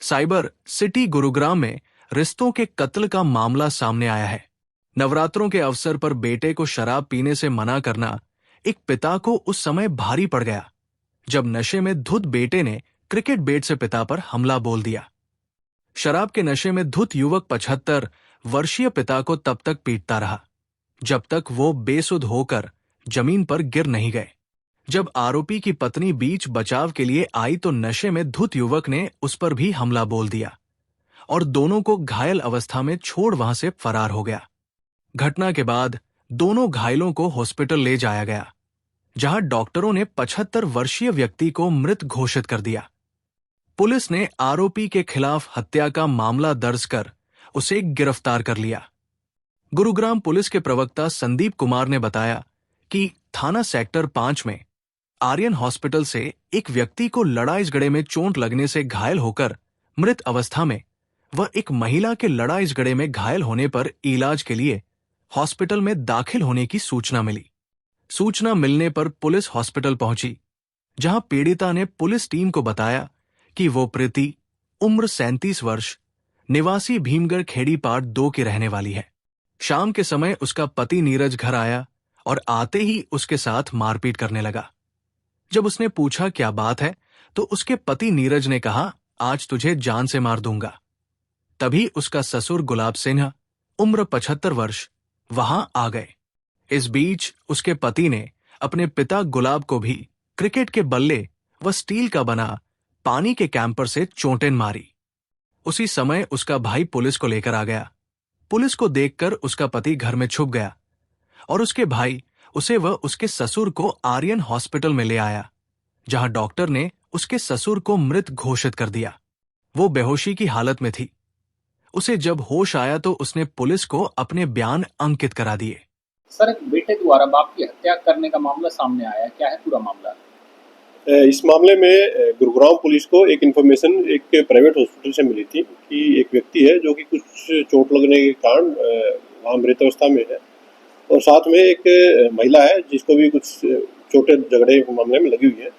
Cyber city Gurugram में रिश्तों के कत्ल का मामला सामने आया है। नवरात्रों के अवसर पर बेटे को शराब पीने से मना करना एक पिता को उस समय भारी पड़ गया, जब नशे में धुत बेटे ने क्रिकेट बैट से पिता पर हमला बोल दिया। शराब के नशे में धुत युवक 75 वर्षीय पिता को तब तक पीटता रहा, जब तक वो बेसुध होकर जमीन पर गिर नहीं गए। जब आरोपी की पत्नी बीच बचाव के लिए आई तो नशे में धुत युवक ने उस पर भी हमला बोल दिया और दोनों को घायल अवस्था में छोड़ वहां से फरार हो गया। घटना के बाद दोनों घायलों को हॉस्पिटल ले जाया गया, जहां डॉक्टरों ने 75 वर्षीय व्यक्ति को मृत घोषित कर दिया। पुलिस ने आरोपी के खिलाफ हत्या का मामला दर्ज कर उसे गिरफ्तार कर लिया। गुरुग्राम पुलिस के प्रवक्ता संदीप कुमार ने बताया कि थाना सेक्टर 5 में आर्यन हॉस्पिटल से एक व्यक्ति को लड़ाई झगड़े में चोट लगने से घायल होकर मृत अवस्था में व एक महिला के लड़ाई झगड़े में घायल होने पर इलाज के लिए हॉस्पिटल में दाखिल होने की सूचना मिली। सूचना मिलने पर पुलिस हॉस्पिटल पहुंची, जहां पीड़िता ने पुलिस टीम को बताया कि वो प्रीति, उम्र 37 वर्ष, निवासी भीमगढ़ खेड़ी पार्ट 2 की रहने वाली है। शाम के समय उसका पति नीरज घर आया और आते ही उसके साथ मारपीट करने लगा। जब उसने पूछा क्या बात है, तो उसके पति नीरज ने कहा, आज तुझे जान से मार दूंगा। तभी उसका ससुर गुलाब सिन्हा, उम्र 75 वर्ष, वहां आ गए। इस बीच उसके पति ने अपने पिता गुलाब को भी क्रिकेट के बल्ले व स्टील का बना पानी के कैंपर से चोटें मारी। उसी समय उसका भाई पुलिस को लेकर आ गया। पुलिस को देखकर उसका पति घर में छुप गया और उसके भाई उसे व उसके ससुर को आर्यन हॉस्पिटल में ले आया, जहां डॉक्टर ने उसके ससुर को मृत घोषित कर दिया। वो बेहोशी की हालत में थी। उसे जब होश आया तो उसने पुलिस को अपने बयान अंकित करा दिए। सर, एक बेटे द्वारा बाप की हत्या करने का मामला सामने आया, क्या है पूरा मामला? इस मामले में गुरुग्राम पुलिस को एक इन्फॉर्मेशन एक प्राइवेट हॉस्पिटल से मिली थी कि एक व्यक्ति है जो कि कुछ चोट लगने के कारण वहाँ मृत अवस्था में है, और साथ में एक महिला है जिसको भी कुछ चोटें झगड़े मामले में लगी हुई है।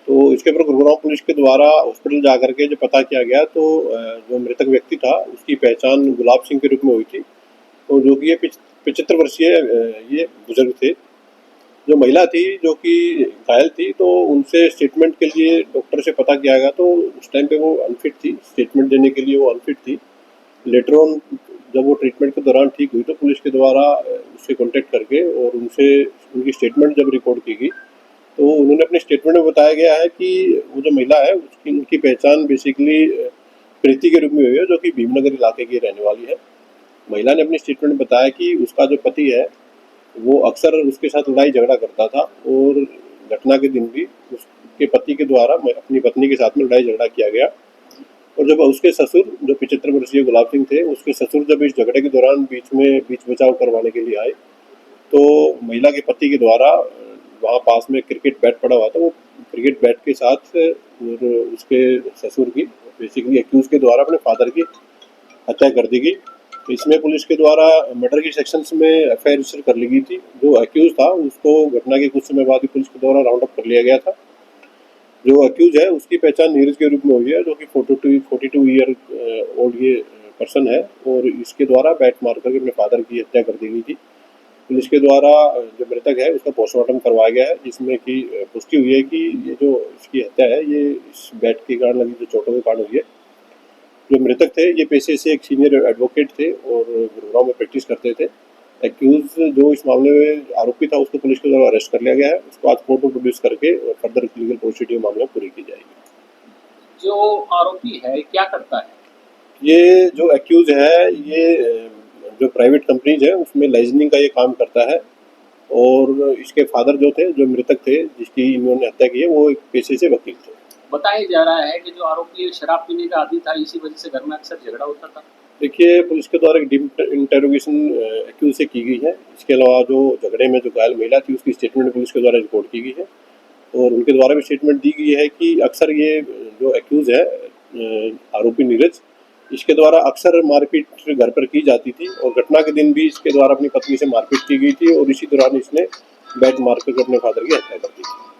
तो इसके ऊपर गुरुग्राम पुलिस के द्वारा हॉस्पिटल जा करके जो पता किया गया तो जो मृतक व्यक्ति था उसकी पहचान गुलाब सिंह के रूप में हुई थी, और जो कि ये 75 वर्षीय ये बुजुर्ग थे। जो महिला थी जो कि घायल थी, तो उनसे स्टेटमेंट के लिए डॉक्टर से पता किया गया तो उस टाइम पे वो अनफिट थी, स्टेटमेंट देने के लिए वो अनफिट थी। लेटर ऑन जब वो ट्रीटमेंट के दौरान ठीक हुई तो पुलिस के द्वारा उससे कांटेक्ट करके और उनसे उनकी स्टेटमेंट जब रिकॉर्ड की गई तो उन्होंने अपने स्टेटमेंट में बताया गया है कि वो जो महिला है उनकी पहचान बेसिकली प्रीति के रूप में हुई है, जो कि भीमनगर इलाके की रहने वाली है। महिला ने अपने स्टेटमेंट में बताया कि उसका जो पति है वो अक्सर उसके साथ लड़ाई झगड़ा करता था, और घटना के दिन भी उसके पति के द्वारा अपनी पत्नी के साथ में लड़ाई झगड़ा किया गया। और जब उसके ससुर जो 75 वर्षीय गुलाब सिंह थे, उसके ससुर जब इस झगड़े के दौरान बीच बचाव करवाने के लिए आए तो महिला के पति के द्वारा वहाँ पास में क्रिकेट बैट पड़ा हुआ था, वो क्रिकेट बैट के साथ और उसके ससुर की बेसिकली एक्यूज के द्वारा अपने फादर की हत्या कर दी गई। तो इसमें पुलिस के द्वारा मर्डर की सेक्शंस में एफआईआर रजिस्टर कर ली गई थी। जो एक्यूज था उसको घटना के कुछ समय बाद ही पुलिस के द्वारा राउंड अप कर लिया गया था। जो एक्यूज है उसकी पहचान नीरज के रूप में हुई है, जो कि 42 ईयर ओल्ड ये पर्सन है, और इसके द्वारा बैट मार करके अपने फादर की हत्या कर दी गई थी। पुलिस के द्वारा जो मृतक है उसका पोस्टमार्टम करवाया गया है, जिसमें कि पुष्टि हुई है कि ये जो इसकी हत्या है ये इस बैट के कारण लगी जो चोटों के कारण हुई है। जो मृतक थे ये पेशे से एक सीनियर एडवोकेट थे और गुरुग्राम में प्रैक्टिस करते थे। एक्यूज जो इस मामले में आरोपी था उसको पुलिस के द्वारा अरेस्ट कर लिया गया है। उसको आज कोर्ट में प्रोड्यूस करके फर्दर लीगल प्रोसीडिंग मामला पूरी की जाएगी। जो आरोपी है क्या करता है? ये जो एक्यूज है ये जो प्राइवेट कंपनीज है उसमें लाइजनिंग का ये काम करता है, और इसके फादर जो थे, जो मृतक थे जिसकी इन्होंने हत्या की है, वो एक पेशे से वकील थे। बताया जा रहा है कि जो आरोपी शराब पीने का आदी था, इसी वजह से घर में अक्सर झगड़ा होता था। देखिए, पुलिस के द्वारा एक डीप इंटेरोगेशन एक्यूज से की गई है। इसके अलावा जो झगड़े में जो घायल महिला थी उसकी स्टेटमेंट पुलिस के द्वारा रिकॉर्ड की गई है, और उनके द्वारा भी स्टेटमेंट दी गई है कि अक्सर ये जो एक्यूज है आरोपी नीरज, इसके द्वारा अक्सर मारपीट घर पर की जाती थी, और घटना के दिन भी इसके द्वारा अपनी पत्नी से मारपीट की गई थी, और इसी दौरान इसने बैट मार कर अपने फादर की हत्या कर दी थी।